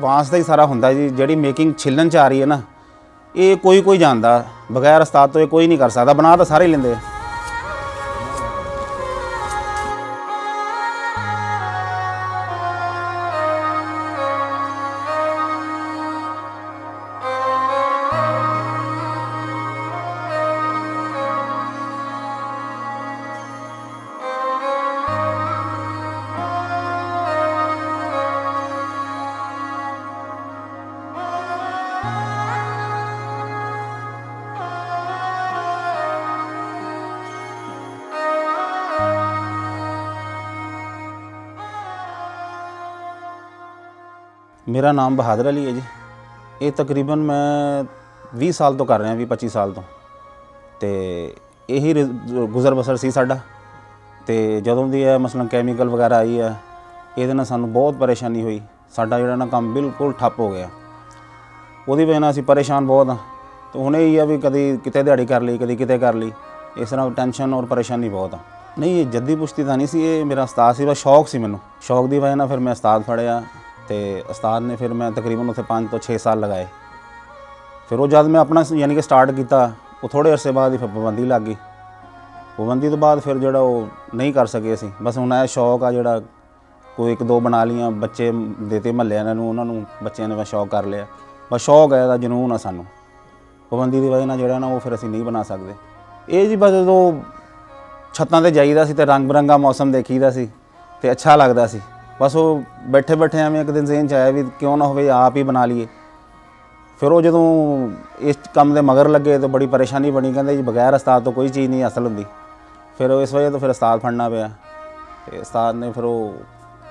ਬਾਂਸ ਦਾ ਹੀ ਸਾਰਾ ਹੁੰਦਾ ਜੀ। ਜਿਹੜੀ ਮੇਕਿੰਗ ਛਿੱਲਣ 'ਚ ਆ ਰਹੀ ਹੈ ਨਾ, ਇਹ ਕੋਈ ਜਾਣਦਾ, ਬਗੈਰ ਉਸਤਾਦ ਤੋਂ ਇਹ ਕੋਈ ਨਹੀਂ ਕਰ ਸਕਦਾ। ਬਣਾ ਤਾਂ ਸਾਰੇ ਹੀ ਲੈਂਦੇ ਆ। मेरा नाम बहादुर अली है जी। ये तकरीबन मैं 20 साल तो कर रहा, 20-25 साल तो। यही गुजर बसर सी साडा। ते जदों दी है मसलन कैमिकल वगैरह आई है, ये नाल सानू बहुत परेशानी हुई। साडा जिहड़ा ना काम बिल्कुल ठप हो गया। उहदी वजह नाल असीं परेशान बहुत हाँ। तो हुण यही है भी कभी किते दिहाड़ी कर ली, कभी किते कर ली, इस तरह टेंशन और परेशानी बहुत आ। नहीं, ये जद्दी पुश्ती तां नहीं सी, ये मेरा उस्ताद सी। बस शौक सी मैनूं। शौक की वजह नाल फिर मैं उस्ताद फड़िया तो उस्ताद ने फिर मैं तकरीबन उत्थे 5 तो 6 साल लगाए। फिर वो जब मैं अपना यानी कि स्टार्ट किया, वो थोड़े अरसे बाद ही फिर पाबंदी लग गई। पाबंदी तो बाद फिर जो नहीं कर सके असीं। बस हुण यह शौक आ जिहड़ा कोई 1-2 बना लिया, बच्चे देते महल्ले उन्होंने बच्चों ने बस शौक कर लिया। बस शौक है, इसदा जनून आ सानूं। पाबंदी की वजह नाल जिहड़ा ना वो फिर असीं नहीं बना सकते। ये जी बस जो छत्तां ते जाईदा सी ते रंग बिरंगा मौसम देखीदा सी ते अच्छा लगदा सी। बस वो बैठे बैठे एवें एक दिन ज़हन च आया भी क्यों ना होवे आप ही बना लीए। फिर वो जदों इस काम दे मगर लगे तो बड़ी परेशानी बनी। कहंदे जी बगैर उस्ताद तो कोई चीज़ नहीं हासिल हुंदी। फिर इस वजह तो फिर उस्ताद फड़ना पिया। ते उस्ताद ने फिर वो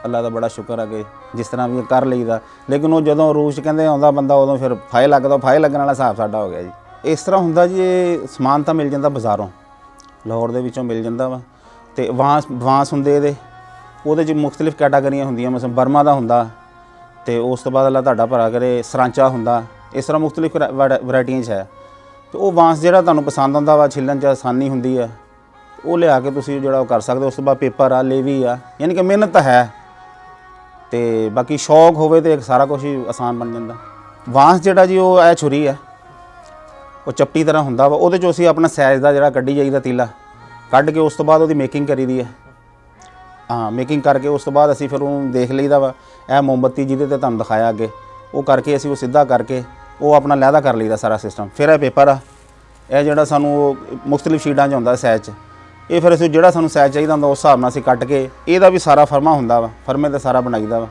अल्लाह दा बड़ा शुक्र है कि जिस तरह भी कर लईदा। लेकिन वो जदों रूस च कहंदे आउंदा बंदा उदों फिर फाहे लगदा, फाहे लगण वाला हिसाब साडा हो गया जी। इस तरह हुंदा जी, ये समान तां मिल जांदा बाज़ारों, लाहौर दे विचों मिल जांदा वा। ते वांस हुंदे इहदे, ਉਹਦੇ 'ਚ ਮੁxਤਲਿਫ ਕੈਟਾਗਰੀਆਂ ਹੁੰਦੀਆਂ। ਮਸਲਨ ਬਰਮਾ ਦਾ ਹੁੰਦਾ ਤੇ ਉਸ ਤੋਂ ਬਾਅਦ ਅੱਲਾ ਤੁਹਾਡਾ ਭਲਾ ਕਰੇ ਸਰਾਂਚਾ ਹੁੰਦਾ। ਇਸ ਤਰ੍ਹਾਂ ਮੁxਤਲਿਫ ਵੈਰਾਈਟੀਆਂ 'ਚ ਹੈ। ਤੇ ਉਹ ਵਾਂਸ ਜਿਹੜਾ ਤੁਹਾਨੂੰ ਪਸੰਦ ਆਉਂਦਾ ਵਾ, ਛਿੱਲਣ 'ਚ ਆਸਾਨੀ ਹੁੰਦੀ ਹੈ, ਉਹ ਲਿਆ ਕੇ ਤੁਸੀਂ ਜਿਹੜਾ ਉਹ ਕਰ ਸਕਦੇ ਹੋ। ਉਸ ਤੋਂ ਬਾਅਦ ਪੇਪਰ ਆ, ਲੇਵੀ ਆ, ਯਾਨੀ ਕਿ ਮਿਹਨਤ ਤਾਂ ਹੈ ਤੇ ਬਾਕੀ ਸ਼ੌਕ ਹੋਵੇ ਤੇ ਸਾਰਾ ਕੁਝ ਹੀ ਆਸਾਨ ਬਣ ਜਾਂਦਾ। ਵਾਂਸ ਜਿਹੜਾ ਜੀ ਉਹ ਇਹ ਛੁਰੀ ਹੈ, ਉਹ ਚੱਪਟੀ ਤਰ੍ਹਾਂ ਹੁੰਦਾ ਵਾ। ਉਹਦੇ 'ਚੋਂ ਅਸੀਂ ਆਪਣਾ ਸਾਈਜ਼ ਦਾ ਜਿਹੜਾ ਕੱਢੀ ਜਾਈਦਾ ਤੀਲਾ ਕੱਢ ਕੇ ਉਸ ਤੋਂ ਬਾਅਦ ਉਹਦੀ ਮੇਕਿੰਗ ਕਰੀਦੀ ਹੈ। हाँ, मेकिंग करके उस तो बाद असी फिर उन्होंने देख लीदा वा। यह मोमबत्ती जिहदे ते तुहानूं दिखाया अगे, वो करके असी वो सीधा करके वो अपना लैदा कर लीदा सारा सिस्टम। फिर यह पेपर आ, यह जिहड़ा सानूं मुख्तलिफ शीटां च हुंदा साइज च, ये फिर असीं जिहड़ा सानूं साइज चाहिदा हुंदा उस हिसाब नाल असीं कट के इहदा भी सारा फर्मा हुंदा वा। फर्मे ते सारा बनाईदा वा,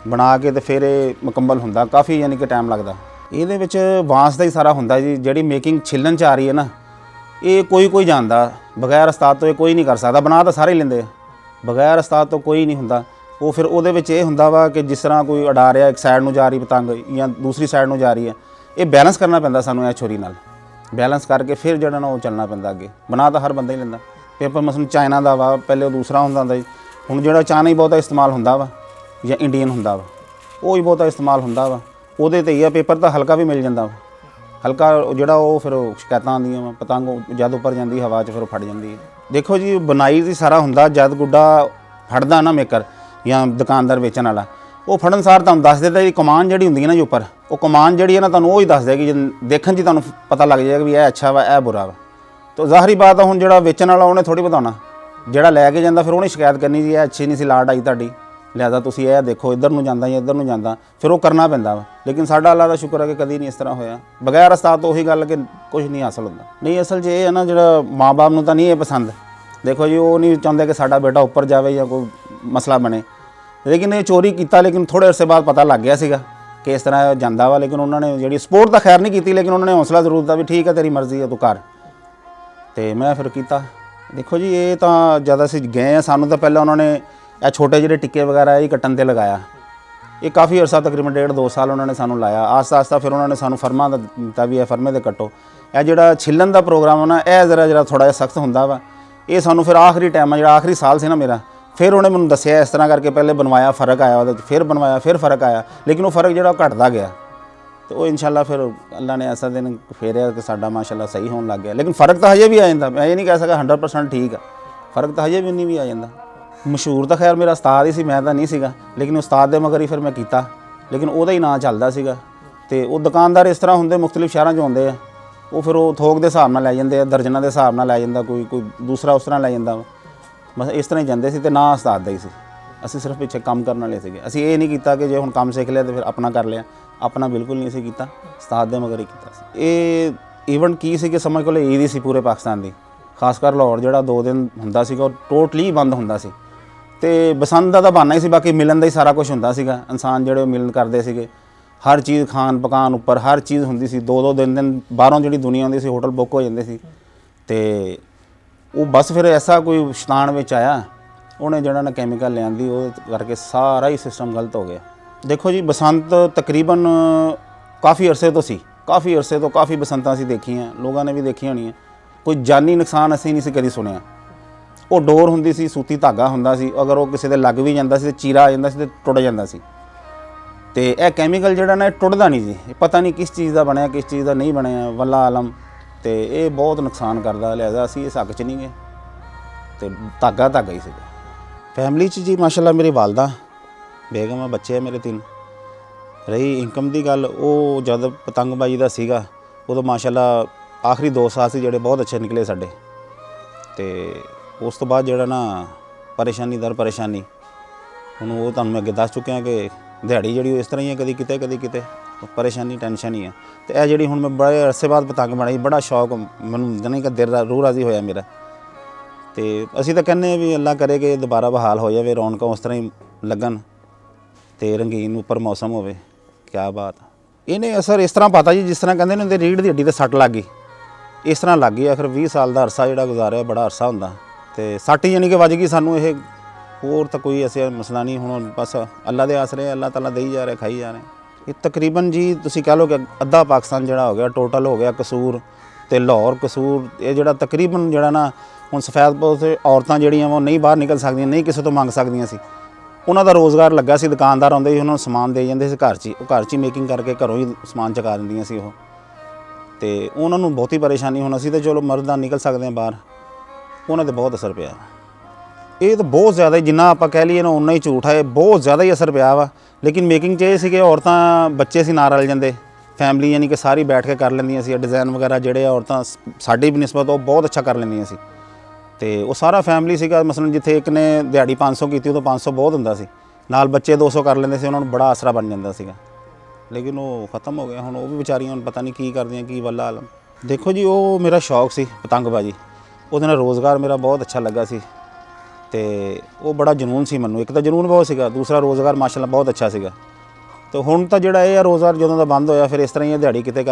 बना के ते फिर ये मुकम्मल हुंदा। काफ़ी यानी कि टाइम लगदा। इहदे विच बांस दा ही सारा हुंदा जी। जिहड़ी मेकिंग छिल्लण च आ रही है ना, ये कोई जाणदा, बगैर उस्ताद तो ये कोई नहीं कर सकदा। बना तो सारे ही लैंदे, बगैर उस्ताद तो कोई नहीं हुंदा। वो फिर उहदे विच ये हुंदा वा कि जिस तरह कोई उड़ा रहा, एक साइड नूं जा रही पतंग या दूसरी साइड नूं जा रही है, ये बैलेंस करना पैंदा सानूं। यह छुरी नाल बैलेंस करके फिर जिहड़ा ना वो चलना पैंदा अगे। बना तो हर बंदा ही लैंदा। पेपर मसलन चाइना दा वा, पहले दूसरा हुंदा जी। हुण जिहड़ा चाइना ही बहुता इस्तेमाल हुंदा वा या इंडियन हुंदा वा, वो ही बहुता इस्तेमाल हुंदा वा। उहदे ते ही पेपर तो हल्का भी मिल जांदा वा। हल्का जिहड़ा वो फिर शिकायतां आंदियां वा, पतंग जद उपर जांदी हवा च फिर फट जांदी है। देखो जी, बुनाई दी सारा हुंदा। जद गुड्डा फड़दा ना मेकर या दुकानदार वेचण वाला, वो फड़न सार तुहानूं दस देता जी। कमान जिहड़ी हुंदी है ना जी उपर, वो कमान जिहड़ी है ना तुहानूं वही दस देगी। देखण 'च तुहानूं पता लग जाएगा भी यह अच्छा वा, यह बुरा वा। तो ज़ाहरी बात है, हुण जिहड़ा वेचण वाला उहने थोड़ी बताउणा, जिहड़ा लैके जांदा फिर उहने शिकायत करनी जी, यह अच्छी नहीं सी लाट आई तुहाडी, लिहाजा तुसीं यह देखो इधर नूं जांदा या इधर नूं जांदा, फिर वो करना पैंदा वा। लेकिन साडा अल्लाह दा शुक्र है कि कदी नहीं इस तरह होया। बगैर उस्ताद तो उही गल कि कुछ नहीं हासिल हुंदा। नहीं, असल 'च ये है ना, जिहड़ा माँ बाप नूं तां नहीं ये पसंद। देखो जी, वो नहीं चाहते कि साडा बेटा उपर जाए या कोई मसला बने। लेकिन ये चोरी किया, लेकिन थोड़े अरसे बाद पता लग गया सीगा कि इस तरह जांदा वा। लेकिन उन्होंने जी सपोर्ट तो खैर नहीं की, लेकिन उन्होंने हौसला जरूर दिता भी ठीक है तेरी मर्जी है, तू कर। तो मैं फिर किया। देखो जी, ये तो जद असीं गए हैं, सानूं तो पहले उन्होंने यह छोटे जिहड़े टिक्के वगैरह ही कट्टन ते लगाया। ये काफ़ी अरसा तकरीबन 1.5-2 साल उन्होंने सानूं लाया। आस्ता आस्ता फिर उन्होंने सानूं फर्मा दिता भी है, फर्मे ते कट्टो। यह जिहड़ा छिल्लण दा प्रोग्राम है ना, यह जरा थोड़ा जिहा सख्त हुंदा वा। ये सानूं फिर आखिरी टाइम जिहड़ा आखिरी साल से ना मेरा, फिर उन्हें मैनूं दस्सिया इस तरह करके पहले बनवाया, फ़र्क आया उहदे, फिर बनवाया, फिर फ़र्क आया। लेकिन वो फ़र्क जिहड़ा घटदा गया। तो वो इंशाअल्लाह फिर अल्लाह ने ऐसा दिन फेरिया कि साडा माशाअल्लाह सही होने लग गया। लेकिन फ़र्क तो हजे भी आ जांदा। मैं ये नहीं कह सकता 100% ठीक है, फ़र्क तो हजे भी नहीं भी आ जांदा। मशहूर तो खैर मेरा उस्ताद ही सी, मैं तो नहीं सीगा। लेकिन उस्ताद दे मगर ही फिर मैं कीता। ਲੇਕਿਨ ਉਹਦਾ ਹੀ ਨਾਂ ਚੱਲਦਾ ਸੀਗਾ। ਤੇ ਉਹ ਦੁਕਾਨਦਾਰ ਇਸ ਤਰ੍ਹਾਂ ਹੁੰਦੇ, ਮੁਖਤਲਿਫ ਸ਼ਹਿਰਾਂ 'ਚ ਹੁੰਦੇ ਆ, ਉਹ ਫਿਰ ਉਹ ਥੋਕ ਦੇ ਹਿਸਾਬ ਨਾਲ ਲੈ ਜਾਂਦੇ ਆ, ਦਰਜਨਾਂ ਦੇ ਹਿਸਾਬ ਨਾਲ ਲੈ ਜਾਂਦਾ, ਕੋਈ ਦੂਸਰਾ ਉਸ ਤਰ੍ਹਾਂ ਲੈ ਜਾਂਦਾ। ਬਸ ਇਸ ਤਰ੍ਹਾਂ ਹੀ ਜਾਂਦੇ ਸੀ ਤੇ ਨਾਂ ਉਸਤਾਦ ਦਾ ਹੀ ਸੀ। ਅਸੀਂ ਸਿਰਫ ਪਿੱਛੇ ਕੰਮ ਕਰਨ ਵਾਲੇ ਸੀਗੇ। ਅਸੀਂ ਇਹ ਨਹੀਂ ਕੀਤਾ ਕਿ ਜੇ ਹੁਣ ਕੰਮ ਸਿੱਖ ਲਿਆ ਤੇ ਫਿਰ ਆਪਣਾ ਕਰ ਲਿਆ, ਆਪਣਾ ਬਿਲਕੁਲ ਨਹੀਂ ਸੀ ਕੀਤਾ, ਉਸਤਾਦ ਦੇ ਮਗਰ ਹੀ ਕੀਤਾ ਸੀ। ਇਹ ਈਵੈਂਟ ਕੀ ਸੀ ਕਿ ਸਮਝ ਕੋਲ ਈਦ ਹੀ ਸੀ ਪੂਰੇ ਪਾਕਿਸਤਾਨ ਦੀ, ਖਾਸ ਕਰ ਲਾਹੌਰ ਜਿਹੜਾ 2 ਦਿਨ ਹੁੰਦਾ ਸੀਗਾ ਉਹ ਟੋਟਲੀ ਬੰਦ ਹੁੰਦਾ ਸੀ। ਤੇ ਬਸੰਤ ਦਾ ਤਾਂ ਬਹਾਨਾ ਹੀ ਸੀ, ਬਾਕੀ ਮਿਲਣ ਦਾ ਹੀ ਸਾਰਾ ਕੁਝ ਹੁੰਦਾ ਸੀਗਾ। ਇਨਸਾਨ ਜਿਹੜੇ ਮਿਲਣ ਕਰਦੇ ਸੀਗੇ, ਹਰ ਚੀਜ਼ ਖਾਣ ਪਕਾਨ ਉੱਪਰ ਹਰ ਚੀਜ਼ ਹੁੰਦੀ ਸੀ। 2-2 ਦਿਨ ਬਾਹਰੋਂ ਜਿਹੜੀ ਦੁਨੀਆ ਆਉਂਦੀ ਸੀ, ਹੋਟਲ ਬੁੱਕ ਹੋ ਜਾਂਦੇ ਸੀ। ਤੇ ਉਹ ਬਸ ਫਿਰ ਐਸਾ ਕੋਈ ਸ਼ੈਤਾਨ ਵਿੱਚ ਆਇਆ, ਉਹਨੇ ਜਿਹੜਾ ਨਾ ਕੈਮੀਕਲ ਲਿਆਂਦੀ, ਉਹ ਕਰਕੇ ਸਾਰਾ ਹੀ ਸਿਸਟਮ ਗਲਤ ਹੋ ਗਿਆ। ਦੇਖੋ ਜੀ, ਬਸੰਤ ਤਕਰੀਬਨ ਕਾਫੀ ਅਰਸੇ ਤੋਂ ਸੀ, ਕਾਫੀ ਬਸੰਤਾਂ ਅਸੀਂ ਦੇਖੀਆਂ, ਲੋਕਾਂ ਨੇ ਵੀ ਦੇਖੀਆਂ ਹੋਣੀਆਂ। ਕੋਈ ਜਾਨੀ ਨੁਕਸਾਨ ਅਸੀਂ ਨਹੀਂ ਸੀ ਕਦੀ ਸੁਣਿਆ। ਉਹ ਡੋਰ ਹੁੰਦੀ ਸੀ, ਸੂਤੀ ਧਾਗਾ ਹੁੰਦਾ ਸੀ, ਅਗਰ ਉਹ ਕਿਸੇ ਦੇ ਲੱਗ ਵੀ ਜਾਂਦਾ ਸੀ ਤੇ ਚੀਰਾ ਆ ਜਾਂਦਾ ਸੀ ਤੇ ਟੁੱਟ ਜਾਂਦਾ ਸੀ। ਤੇ ਇਹ ਕੈਮੀਕਲ ਜਿਹੜਾ ਨਾ ਇਹ ਟੁੱਟਦਾ ਨਹੀਂ ਜੀ, ਇਹ ਪਤਾ ਨਹੀਂ ਕਿਸ ਚੀਜ਼ ਦਾ ਬਣਿਆ, ਕਿਸ ਚੀਜ਼ ਦਾ ਨਹੀਂ ਬਣਿਆ, ਵੱਲਾ ਆਲਮ। ਤੇ ਇਹ ਬਹੁਤ ਨੁਕਸਾਨ ਕਰਦਾ, ਲਿਹਾਜ਼ਾ ਅਸੀਂ ਇਸ ਹੱਕ 'ਚ ਨਹੀਂ ਗਏ ਤੇ ਧਾਗਾ ਹੀ ਸੀਗਾ। ਫੈਮਿਲੀ 'ਚ ਜੀ ਮਾਸ਼ਾਅੱਲਾ ਮੇਰੀ ਵਾਲਦਾ, ਬੇਗਮ ਆ, ਬੱਚੇ ਆ ਮੇਰੇ 3। ਰਹੀ ਇਨਕਮ ਦੀ ਗੱਲ, ਉਹ ਜਦ ਪਤੰਗਬਾਜ਼ੀ ਦਾ ਸੀਗਾ ਉਦੋਂ ਮਾਸ਼ਾਅੱਲਾ ਆਖਰੀ 2 ਸਾਲ ਸੀ ਜਿਹੜੇ ਬਹੁਤ ਅੱਛੇ ਨਿਕਲੇ ਸਾਡੇ। ਤੇ ਉਸ ਤੋਂ ਬਾਅਦ ਜਿਹੜਾ ਨਾ ਪਰੇਸ਼ਾਨੀ ਦਰ ਪਰੇਸ਼ਾਨੀ, ਹੁਣ ਉਹ ਤੁਹਾਨੂੰ ਮੈਂ ਅੱਗੇ ਦੱਸ ਚੁੱਕਿਆ ਕਿ ਦਿਹਾੜੀ ਜਿਹੜੀ ਉਹ ਇਸ ਤਰ੍ਹਾਂ ਹੀ ਹੈ, ਕਦੀ ਕਿਤੇ ਪਰੇਸ਼ਾਨੀ ਟੈਨਸ਼ਨ ਹੀ ਆ। ਤੇ ਇਹ ਜਿਹੜੀ ਹੁਣ ਮੈਂ ਬੜੇ ਅਰਸੇ ਬਾਅਦ ਪਤੰਗ ਬਣਾਈ, ਬੜਾ ਸ਼ੌਕ ਮੈਨੂੰ, ਜਾਣੀ ਕਿ ਦਿਲ ਰੂਹ ਰਾਜ਼ੀ ਹੋਇਆ ਮੇਰਾ। ਤੇ ਅਸੀਂ ਤਾਂ ਕਹਿੰਦੇ ਵੀ ਅੱਲਾ ਕਰੇ ਕਿ ਦੁਬਾਰਾ ਬਹਾਲ ਹੋ ਜਾਵੇ, ਰੌਣਕਾਂ ਉਸ ਤਰ੍ਹਾਂ ਹੀ ਲੱਗਣ ਤੇ ਰੰਗੀਨ ਉੱਪਰ ਮੌਸਮ ਹੋਵੇ। ਕਿਆ ਬਾਤ। ਇਹਨੇ ਅਸਰ ਇਸ ਤਰ੍ਹਾਂ ਪਤਾ ਜੀ, ਜਿਸ ਤਰ੍ਹਾਂ ਕਹਿੰਦੇ ਨੇ ਰੀੜ੍ਹ ਦੀ ਹੱਡੀ ਤੇ ਸੱਟ ਲੱਗ ਗਈ, ਇਸ ਤਰ੍ਹਾਂ ਲੱਗ ਗਈ। ਆਖਰ 20 ਸਾਲ ਦਾ ਅਰਸਾ ਜਿਹੜਾ ਗੁਜ਼ਾਰਿਆ, ਬੜਾ ਅਰਸਾ ਹੁੰਦਾ। ਤੇ ਸੱਟ ਯਾਨੀ ਕਿ ਵੱਜ ਗਈ ਸਾਨੂੰ। ਇਹ ਹੋਰ ਤਾਂ ਕੋਈ ਐਸਾ ਮਸਲਾ ਨਹੀਂ। ਹੁਣ ਬਸ ਅੱਲਾ ਦੇ ਆਸਰੇ, ਅੱਲਾ ਤਾਲਾ ਦੇਈ ਜਾ ਰਿਹਾ, ਖਾਈ ਜਾ ਰਹੇ। ਇਹ ਤਕਰੀਬਨ ਜੀ ਤੁਸੀਂ ਕਹਿ ਲਓ ਕਿ ਅੱਧਾ ਪਾਕਿਸਤਾਨ ਜਿਹੜਾ ਹੋ ਗਿਆ, ਟੋਟਲ ਹੋ ਗਿਆ ਕਸੂਰ ਤੇ ਲਾਹੌਰ ਕਸੂਰ। ਇਹ ਜਿਹੜਾ ਤਕਰੀਬਨ ਜਿਹੜਾ ਨਾ ਹੁਣ ਸਫੈਦਪੁਰ ਤੇ ਔਰਤਾਂ ਜਿਹੜੀਆਂ ਉਹ ਨਹੀਂ ਬਾਹਰ ਨਿਕਲ ਸਕਦੀਆਂ, ਨਹੀਂ ਕਿਸੇ ਤੋਂ ਮੰਗ ਸਕਦੀਆਂ ਸੀ। ਉਹਨਾਂ ਦਾ ਰੋਜ਼ਗਾਰ ਲੱਗਾ ਸੀ, ਦੁਕਾਨਦਾਰ ਆਉਂਦੇ ਸੀ, ਉਹਨਾਂ ਨੂੰ ਸਮਾਨ ਦੇ ਜਾਂਦੇ ਸੀ ਘਰ 'ਚ ਹੀ, ਉਹ ਘਰ 'ਚ ਹੀ ਮੇਕਿੰਗ ਕਰਕੇ ਘਰੋਂ ਹੀ ਸਮਾਨ ਚੁਕਾ ਦਿੰਦੀਆਂ ਸੀ ਉਹ। ਤੇ ਉਹਨਾਂ ਨੂੰ ਬਹੁਤੀ ਪਰੇਸ਼ਾਨੀ। ਹੁਣ ਅਸੀਂ ਤਾਂ ਚਲੋ ਮਰਦਾਂ ਨਿਕਲ ਸਕਦੇ ਹਾਂ ਬਾਹਰ, ਉਹਨਾਂ 'ਤੇ ਬਹੁਤ ਅਸਰ ਪਿਆ। ਇਹ ਤਾਂ ਬਹੁਤ ਜ਼ਿਆਦਾ, ਜਿੰਨਾ ਆਪਾਂ ਕਹਿ ਲਈਏ ਨਾ ਉਨਾ ਹੀ ਝੂਠ ਹੈ। ਬਹੁਤ ਜ਼ਿਆਦਾ ਹੀ ਅਸਰ ਪਿਆ ਵਾ। ਲੇਕਿਨ ਮੇਕਿੰਗ 'ਚ ਇਹ ਸੀ ਕਿ ਔਰਤਾਂ ਬੱਚੇ ਸੀ ਨਾਲ ਰਲ ਜਾਂਦੇ, ਫੈਮਿਲੀ ਯਾਨੀ ਕਿ ਸਾਰੀ ਬੈਠ ਕੇ ਕਰ ਲੈਂਦੀਆਂ ਸੀ। ਡਿਜ਼ਾਈਨ ਵਗੈਰਾ ਜਿਹੜੇ ਔਰਤਾਂ ਸਾਡੀ ਬਨਿਸਬਤ ਉਹ ਬਹੁਤ ਅੱਛਾ ਕਰ ਲੈਂਦੀਆਂ ਸੀ। ਤੇ ਉਹ ਸਾਰਾ ਫੈਮਿਲੀ ਸੀਗਾ। ਮਸਲਨ ਜਿੱਥੇ ਇੱਕ ਨੇ ਦਿਹਾੜੀ 500 ਕੀਤੀ, ਉਦੋਂ 500 ਬਹੁਤ ਹੁੰਦਾ ਸੀ। ਨਾਲ ਬੱਚੇ 200 ਕਰ ਲੈਂਦੇ ਸੀ, ਉਹਨਾਂ ਨੂੰ ਬੜਾ ਆਸਰਾ ਬਣ ਜਾਂਦਾ ਸੀਗਾ। ਲੇਕਿਨ ਉਹ ਖ਼ਤਮ ਹੋ ਗਿਆ। ਹੁਣ ਉਹ ਵੀ ਵਿਚਾਰੀਆਂ ਹੁਣ ਪਤਾ ਨਹੀਂ ਕੀ ਕਰਦੀਆਂ, ਕੀ ਵੱਲਾ ਆਲਮ। ਦੇਖੋ ਜੀ, ਉਹ ਮੇਰਾ ਸ਼ੌਕ ਸੀ ਪਤੰਗਬਾਜ਼ੀ, ਉਹਦੇ ਨਾਲ ਰੋਜ਼ਗਾਰ ਮੇਰਾ ਬਹੁਤ ਅੱਛਾ ਲੱਗਾ ਸੀ। ਤੇ ਉਹ ਬੜਾ ਜਨੂਨ ਸੀ ਮੈਨੂੰ। ਇੱਕ ਤਾਂ ਜਨੂਨ ਬਹੁਤ ਸੀਗਾ, ਦੂਸਰਾ ਰੋਜ਼ਗਾਰ ਮਾਸ਼ਾਅੱਲਾ ਬਹੁਤ ਅੱਛਾ ਸੀਗਾ। ਤੇ ਹੁਣ ਤਾਂ ਜਿਹੜਾ ਇਹ ਆ ਰੋਜ਼ਗਾਰ ਜਦੋਂ ਦਾ ਬੰਦ ਹੋਇਆ, ਫਿਰ ਇਸ ਤਰ੍ਹਾਂ ਹੀ ਦਿਹਾੜੀ ਕਿਤੇ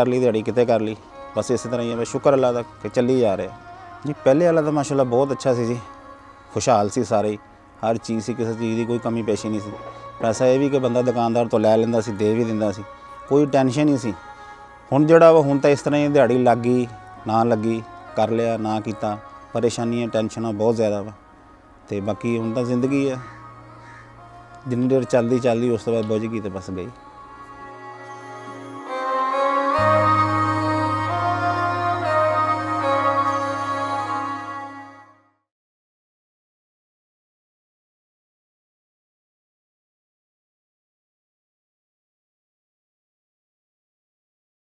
ਕਰ ਲਈ, ਬਸ ਇਸੇ ਤਰ੍ਹਾਂ ਹੀ ਹੈ। ਸ਼ੁਕਰ ਅੱਲਾ ਦਾ ਕਿ ਚੱਲੀ ਜਾ ਰਿਹਾ ਜੀ। ਪਹਿਲੇ ਵਾਲਾ ਤਾਂ ਮਾਸ਼ਾਅੱਲਾ ਬਹੁਤ ਅੱਛਾ ਸੀ ਜੀ, ਖੁਸ਼ਹਾਲ ਸੀ ਸਾਰੇ, ਹਰ ਚੀਜ਼ ਸੀ, ਕਿਸੇ ਚੀਜ਼ ਦੀ ਕੋਈ ਕਮੀ ਪੇਸ਼ੀ ਨਹੀਂ ਸੀ। ਪੈਸਾ ਇਹ ਵੀ ਕਿ ਬੰਦਾ ਦੁਕਾਨਦਾਰ ਤੋਂ ਲੈ ਲੈਂਦਾ ਸੀ, ਦੇ ਵੀ ਦਿੰਦਾ ਸੀ, ਕੋਈ ਟੈਨਸ਼ਨ ਨਹੀਂ ਸੀ। ਹੁਣ ਜਿਹੜਾ ਵਾ, ਹੁਣ ਤਾਂ ਇਸ ਤਰ੍ਹਾਂ ਹੀ ਦਿਹਾੜੀ ਲੱਗ ਗਈ, ਨਾ ਲੱਗੀ, ਕਰ ਲਿਆ, ਨਾ ਕੀਤਾ, ਪਰੇਸ਼ਾਨੀਆਂ ਟੈਨਸ਼ਨਾਂ ਬਹੁਤ ਜ਼ਿਆਦਾ ਵਾ। ਤੇ ਬਾਕੀ ਹੁਣ ਤਾਂ ਜ਼ਿੰਦਗੀ ਹੈ, ਜਿੰਨੀ ਦੇਰ ਚੱਲਦੀ ਉਸ ਤੋਂ ਬਾਅਦ ਬੁੱਝ ਗਈ ਤੇ ਬਸ ਗਈ।